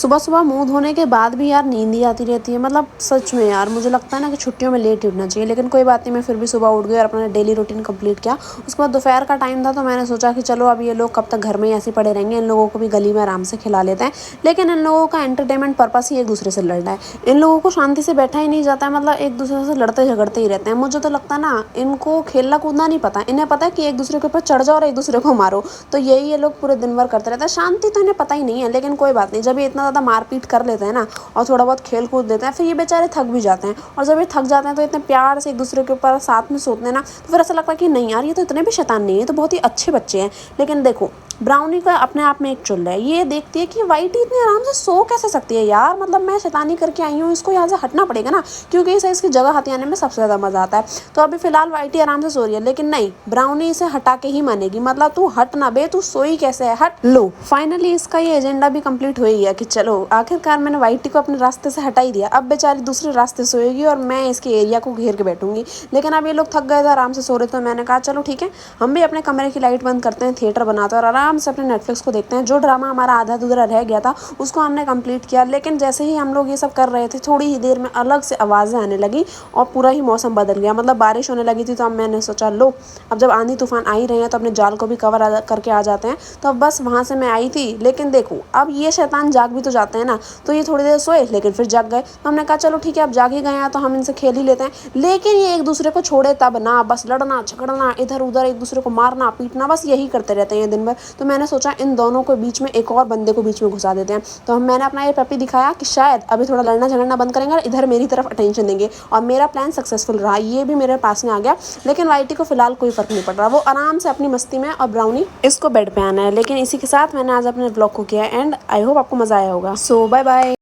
सुबह सुबह मुंह धोने के बाद भी यार नींद ही आती रहती है। मतलब सच में यार मुझे लगता है ना कि छुट्टियों में लेट ही उठना चाहिए, लेकिन कोई बात नहीं, मैं फिर भी सुबह उठ गई और अपना डेली रूटीन कंप्लीट किया। उसके बाद दोपहर का टाइम था तो मैंने सोचा कि चलो अब ये लोग कब तक घर में ही ऐसे पड़े रहेंगे, इन लोगों को भी गली में आराम से खिला लेते हैं। लेकिन इन लोगों का एंटरटेनमेंट पर्पस ही एक दूसरे से लड़ना है। इन लोगों को शांति से बैठा ही नहीं जाता है, मतलब एक दूसरे से लड़ते झगड़ते ही रहते हैं। मुझे तो लगता है ना इनको खेलना कूदना नहीं पता, इन्हें पता है कि एक दूसरे के ऊपर चढ़ जाओ और एक दूसरे को मारो। तो यही ये लोग पूरे दिन भर करते रहते हैं। शांति तो इन्हें पता ही नहीं है, लेकिन कोई बात नहीं, जब ये इतना ज़्यादा मारपीट कर लेते हैं ना और थोड़ा बहुत खेल कूद लेते हैं, फिर ये बेचारे थक भी जाते हैं। और जब ये थक जाते हैं तो इतने प्यार से एक दूसरे के ऊपर साथ में सोते हैं ना, तो फिर ऐसा लगता है कि नहीं यार ये तो इतने भी शैतान नहीं है, तो बहुत ही अच्छे बच्चे हैं। लेकिन देखो ब्राउनी का अपने आप में एक चुल है, ये देखती है कि वाइटी इतनी आराम से सो कैसे सकती है यार, मतलब मैं शैतानी करके आई हूँ, इसको यहाँ से हटना पड़ेगा ना, क्योंकि इसे इसकी जगह हथियाने में सबसे ज़्यादा मज़ा आता है। तो अभी फिलहाल वाइटी आराम से सो रही है, लेकिन नहीं, ब्राउनी इसे हटा के ही मानेगी। मतलब तू हट ना बे, तू सोई कैसे है, हट। लो फाइनली इसका ये एजेंडा भी कंप्लीट हो ही गया कि चलो आखिरकार मैंने वाइटी को अपने रास्ते से हटा ही दिया। अब बेचारी दूसरे रास्ते सोएगी और मैं इसके एरिया को घेर के बैठूंगी। लेकिन अब ये लोग थक गए थे, आराम से सो रहे थे, तो मैंने कहा चलो ठीक है, हम भी अपने कमरे की लाइट बंद करते हैं, थिएटर बनाते हैं और आराम से अपने नेटफ्लिक्स को देखते हैं। जो ड्रामा हमारा आधा अधूरा रह गया था उसको हमने कंप्लीट किया। लेकिन जैसे ही हम लोग ये सब कर रहे थे, थोड़ी ही देर में अलग से आवाज़ें आने लगी और पूरा ही मौसम बदल गया। मतलब बारिश होने लगी थी, तो अब मैंने सोचा लो अब जब आंधी तूफान आ ही रहे हैं तो अपने जाल को भी कवर करके आ जाते हैं। तो अब बस वहाँ से मैं आई थी, लेकिन देखो अब ये शैतान जाग भी तो जाते हैं ना, तो ये थोड़ी देर सोए लेकिन फिर जाग गए। तो हमने कहा चलो ठीक है, अब जाग ही गए हैं तो हम इनसे खेल ही लेते हैं। लेकिन ये एक दूसरे को छोड़े तब ना, बस लड़ना झगड़ना, इधर उधर एक दूसरे को मारना पीटना, बस यही करते रहते हैं ये दिन भर। तो मैंने सोचा इन दोनों के बीच में एक और बंदे को बीच में घुसा देते हैं। तो मैंने अपना ये पपी दिखाया कि शायद अभी थोड़ा लड़ना झगड़ना बंद करेंगे और इधर मेरी तरफ अटेंशन देंगे, और मेरा प्लान सक्सेसफुल रहा, ये भी मेरे पास में आ गया। लेकिन वाइटी को फिलहाल कोई फर्क नहीं पड़ रहा, वो आराम से अपनी मस्ती में, और ब्राउनी इसको बेड पे आना है। लेकिन इसी के साथ मैंने आज अपने ब्लॉग को किया एंड आई होप आपको मजा आया होगा। सो बाय बाय।